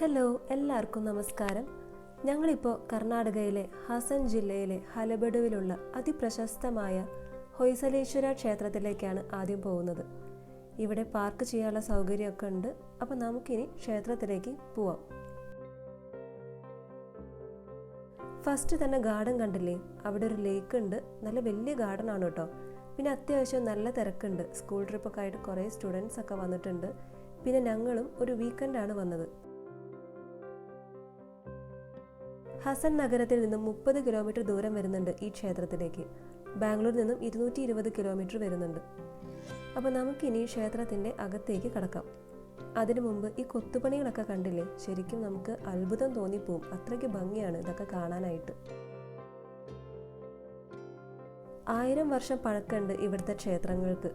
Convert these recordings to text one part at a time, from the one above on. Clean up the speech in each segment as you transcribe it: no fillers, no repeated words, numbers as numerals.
Hello, എല്ലാവർക്കും നമസ്കാരം. ഞങ്ങളിപ്പോൾ കർണാടകയിലെ ഹസൻ ജില്ലയിലെ ഹലബഡുവിലുള്ള അതിപ്രശസ്തമായ ഹൊയ്സലേശ്വര ക്ഷേത്രത്തിലേക്കാണ് ആദ്യം പോകുന്നത്. ഇവിടെ പാർക്ക് ചെയ്യാനുള്ള സൗകര്യമൊക്കെ ഉണ്ട്. അപ്പോൾ നമുക്കിനി ക്ഷേത്രത്തിലേക്ക് പോവാം. ഫസ്റ്റ് തന്നെ ഗാർഡൻ കണ്ടില്ലേ? അവിടെ ഒരു ലേക്ക് ഉണ്ട്. നല്ല വലിയ ഗാർഡൻ ആണ് കേട്ടോ. പിന്നെ അത്യാവശ്യം നല്ല തിരക്കുണ്ട്. സ്കൂൾ ട്രിപ്പൊക്കെ ആയിട്ട് കുറേ സ്റ്റുഡൻസ് ഒക്കെ വന്നിട്ടുണ്ട്. പിന്നെ ഞങ്ങളും ഒരു വീക്കെൻഡാണ് വന്നത്. ഹസൻ നഗരത്തിൽ നിന്നും 30 കിലോമീറ്റർ ദൂരം വരുന്നുണ്ട് ഈ ക്ഷേത്രത്തിലേക്ക്. ബാംഗ്ലൂരിൽ നിന്നും 220 കിലോമീറ്റർ വരുന്നുണ്ട്. അപ്പോൾ നമുക്കിനി ക്ഷേത്രത്തിൻ്റെ അകത്തേക്ക് കടക്കാം. അതിനു മുമ്പ് ഈ കൊത്തുപണികളൊക്കെ കണ്ടില്ലേ? ശരിക്കും നമുക്ക് അത്ഭുതം തോന്നിപ്പോവും. അത്രയ്ക്ക് ഭംഗിയാണ് ഇതൊക്കെ കാണാനായിട്ട്. 1000 വർഷം പഴക്കമുണ്ട് ഇവിടുത്തെ ക്ഷേത്രങ്ങൾക്ക്.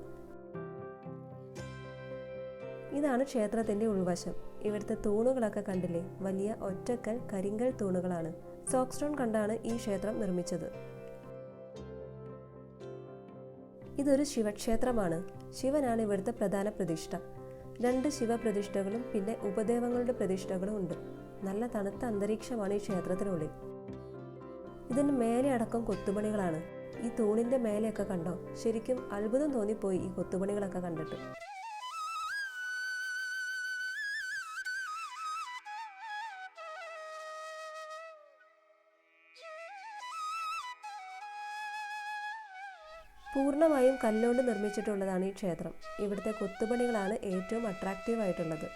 ഇതാണ് ക്ഷേത്രത്തിന്റെ ഉൾവശം. ഇവിടുത്തെ തൂണുകളൊക്കെ കണ്ടില്ലേ? വലിയ ഒറ്റക്കൽ കരിങ്കൽ തൂണുകളാണ്. സോക്സ്റ്റോൺ കണ്ടാണ് ഈ ക്ഷേത്രം നിർമ്മിച്ചത്. ഇതൊരു ശിവക്ഷേത്രമാണ്. ശിവനാണ് ഇവിടുത്തെ പ്രധാന പ്രതിഷ്ഠ. 2 ശിവപ്രതിഷ്ഠകളും പിന്നെ ഉപദേവങ്ങളുടെ പ്രതിഷ്ഠകളും ഉണ്ട്. നല്ല തണുത്ത അന്തരീക്ഷമാണ് ഈ ക്ഷേത്രത്തിനുള്ളിൽ. ഇതിന് മേലെ അടക്കം കൊത്തുപണികളാണ്. ഈ തൂണിന്റെ മേലെയൊക്കെ കണ്ടോ? ശരിക്കും അത്ഭുതം തോന്നിപ്പോയി ഈ കൊത്തുപണികളൊക്കെ കണ്ടിട്ട്. പൂർണ്ണമായും കല്ലുകൊണ്ട് നിർമ്മിച്ചിട്ടുള്ളതാണ് ഈ ക്ഷേത്രം. ഇവിടുത്തെ കൊത്തുപണികളാണ് ഏറ്റവും അട്രാക്റ്റീവ് ആയിട്ടുള്ളത്.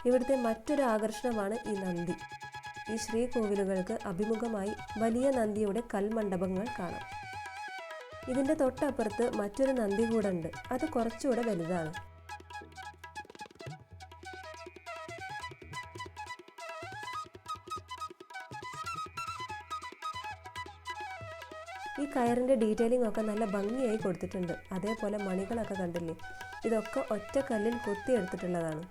ഇവിടുത്തെ മറ്റൊരു ആകർഷണമാണ് ഈ നന്ദി. ഈ ശ്രീകോവിലുകൾക്ക് അഭിമുഖമായി വലിയ നന്ദിയുടെ കൽമണ്ഡപങ്ങൾ കാണാം. ഇതിൻ്റെ തൊട്ടപ്പുറത്ത് മറ്റൊരു നന്ദി കൂടെ ഉണ്ട്. അത് കുറച്ചുകൂടെ വലുതാണ്. ഈ കയറിൻ്റെ ഡീറ്റെയിലിംഗ് ഒക്കെ നല്ല ഭംഗിയായി കൊടുത്തിട്ടുണ്ട്. അതേപോലെ മണികളൊക്കെ കണ്ടില്ലേ? ഇതൊക്കെ ഒറ്റ കല്ലിൽ കൊത്തിയെടുത്തിട്ടുള്ളതാണ്.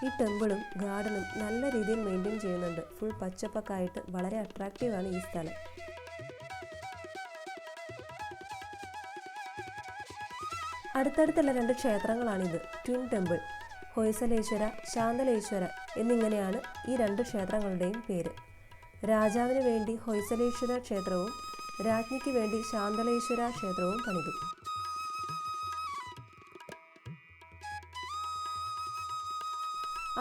ഈ ടെമ്പിളും ഗാർഡനും നല്ല രീതിയിൽ മെയിൻറ്റെയിൻ ചെയ്യുന്നുണ്ട്. ഫുൾ പച്ചപ്പൊക്കെ ആയിട്ട് വളരെ അട്രാക്റ്റീവാണ് ഈ സ്ഥലം. അടുത്തടുത്തുള്ള 2 ക്ഷേത്രങ്ങളാണിത്. ട്വിൻ ടെമ്പിൾ, ഹൊയ്സലേശ്വര, ശാന്തലേശ്വര എന്നിങ്ങനെയാണ് ഈ 2 ക്ഷേത്രങ്ങളുടെയും പേര്. രാജാവിന് വേണ്ടി ഹൊയ്സലേശ്വര ക്ഷേത്രവും രാജ്ഞിക്ക് വേണ്ടി ശാന്തലേശ്വര ക്ഷേത്രവും പണിതു.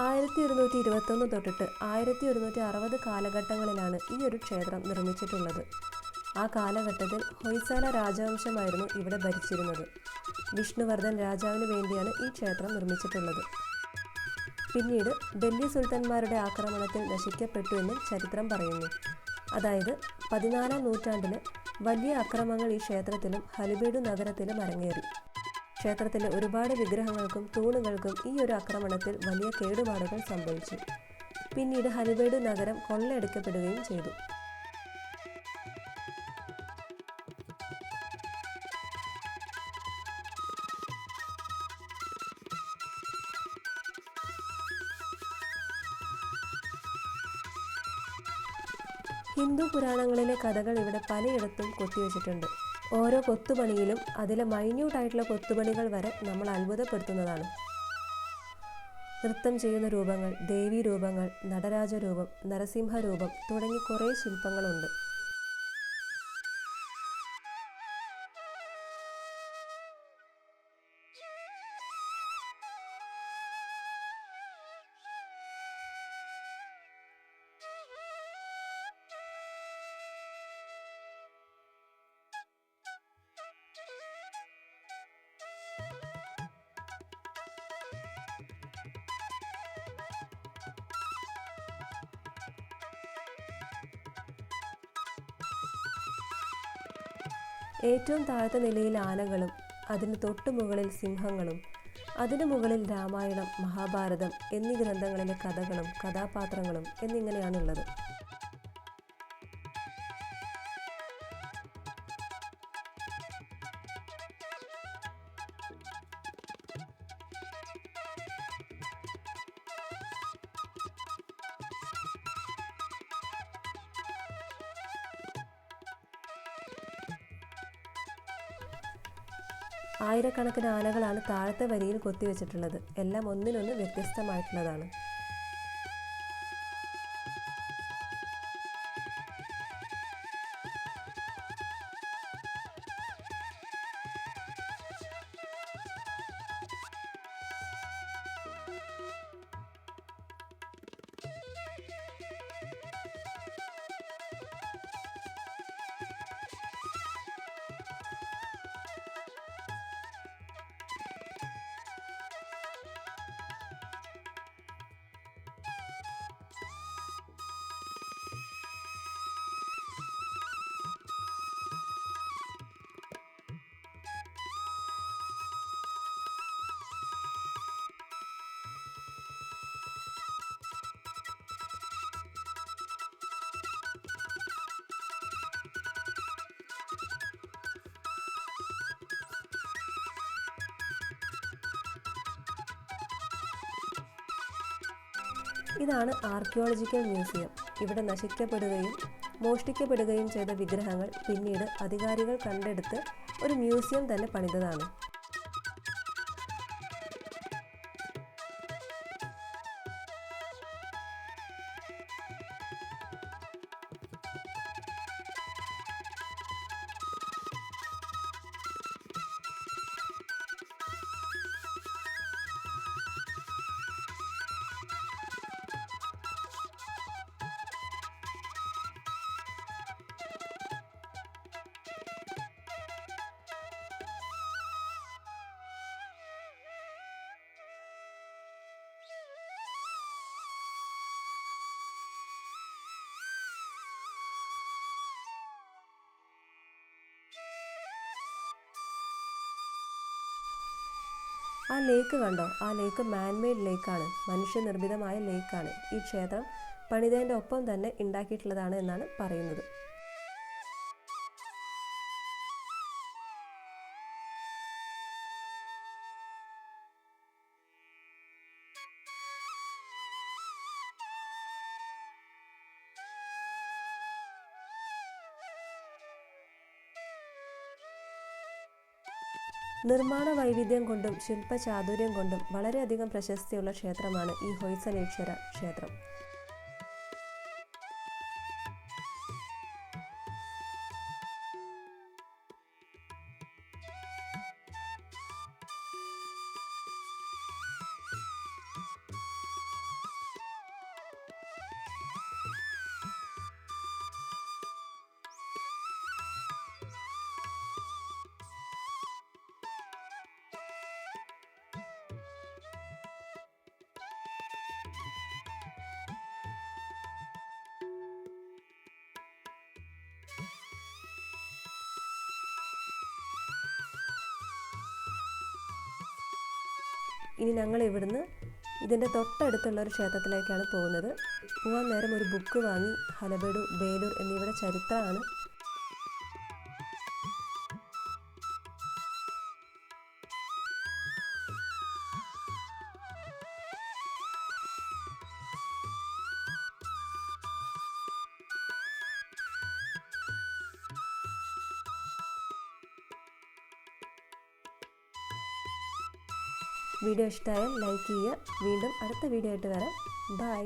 ആയിരത്തി 1221 തൊട്ടിട്ട് 1160 കാലഘട്ടങ്ങളിലാണ് ഈ ഒരു ക്ഷേത്രം നിർമ്മിച്ചിട്ടുള്ളത്. ആ കാലഘട്ടത്തിൽ ഹൊയ്സാല രാജവംശമായിരുന്നു ഇവിടെ ഭരിച്ചിരുന്നത്. വിഷ്ണുവർദ്ധൻ രാജാവിന് വേണ്ടിയാണ് ഈ ക്ഷേത്രം നിർമ്മിച്ചിട്ടുള്ളത്. പിന്നീട് ഡൽഹി സുൽത്താൻമാരുടെ ആക്രമണത്തിൽ നശിക്കപ്പെട്ടു എന്നും ചരിത്രം പറയുന്നു. അതായത് 14-ാം നൂറ്റാണ്ടിൽ വലിയ അക്രമങ്ങൾ ഈ ക്ഷേത്രത്തിലും ഹലിബേഡു നഗരത്തിലും അരങ്ങേറി. ക്ഷേത്രത്തിലെ ഒരുപാട് വിഗ്രഹങ്ങൾക്കും തൂണുകൾക്കും ഈ ഒരു ആക്രമണത്തിൽ വലിയ കേടുപാടുകൾ സംഭവിച്ചു. പിന്നീട് ഹലിബേഡു നഗരം കൊള്ളയടിക്കപ്പെടുകയും ചെയ്തു. ഹിന്ദു പുരാണങ്ങളിലെ കഥകൾ ഇവിടെ പലയിടത്തും കൊത്തിവെച്ചിട്ടുണ്ട്. ഓരോ കൊത്തുപണിയിലും അതിലെ മൈന്യൂട്ടായിട്ടുള്ള കൊത്തുപണികൾ വരെ നമ്മൾ അത്ഭുതപ്പെടുത്തുന്നതാണ്. നൃത്തം ചെയ്യുന്ന രൂപങ്ങൾ, ദേവീ രൂപങ്ങൾ, നടരാജരൂപം, നരസിംഹരൂപം തുടങ്ങി കുറേ ശില്പങ്ങളുണ്ട്. ഏറ്റവും താഴത്തെ നിലയിൽ ആനകളും അതിന് തൊട്ടു മുകളിൽ സിംഹങ്ങളും അതിനു മുകളിൽ രാമായണം, മഹാഭാരതം എന്നീ ഗ്രന്ഥങ്ങളിലെ കഥകളും കഥാപാത്രങ്ങളും എന്നിങ്ങനെയാണുള്ളത്. ആയിരക്കണക്കിന് ആനകളാണ് താഴത്തെ വരിയിൽ കൊത്തിവെച്ചിട്ടുള്ളത്. എല്ലാം ഒന്നിനൊന്ന് വ്യത്യസ്തമായിട്ടുള്ളതാണ്. ഇതാണ് ആർക്കിയോളജിക്കൽ മ്യൂസിയം. ഇവിടെ നശിക്കപ്പെടുകയും മോഷ്ടിക്കപ്പെടുകയും ചെയ്ത വിഗ്രഹങ്ങൾ പിന്നീട് അധികാരികൾ കണ്ടെടുത്ത് ഒരു മ്യൂസിയം തന്നെ പണിതതാണ്. ആ ലേക്ക് കണ്ടോ? ആ ലേക്ക് മാൻമെയ്ഡ് ലേക്കാണ്, മനുഷ്യനിർമ്മിതമായ ലേക്കാണ്. ഈ ക്ഷേത്രം പണിതതിൻ്റെ ഒപ്പം തന്നെ ഉണ്ടാക്കിയിട്ടുള്ളതാണ് എന്നാണ് പറയുന്നത്. നിർമ്മാണ വൈവിധ്യം കൊണ്ടും ശില്പചാതുര്യം കൊണ്ടും വളരെയധികം പ്രശസ്തിയുള്ള ക്ഷേത്രമാണ് ഈ ഹൊയ്സലേശ്വര ക്ഷേത്രം. ഇനി ഞങ്ങൾ ഇവിടുന്ന് ഇതിൻ്റെ തൊട്ടടുത്തുള്ള ഒരു ക്ഷേത്രത്തിലേക്കാണ് പോകുന്നത്. പോകാൻ നേരം ഒരു ബുക്ക് വാങ്ങി. ഹലബേഡു, ബേലൂർ എന്നിവയുടെ ചരിത്രമാണ്. വീഡിയോ ഇഷ്ടമായാൽ ലൈക്ക് ചെയ്യുക. വീണ്ടും അടുത്ത വീഡിയോ ആയിട്ട് വരാം. ബൈ.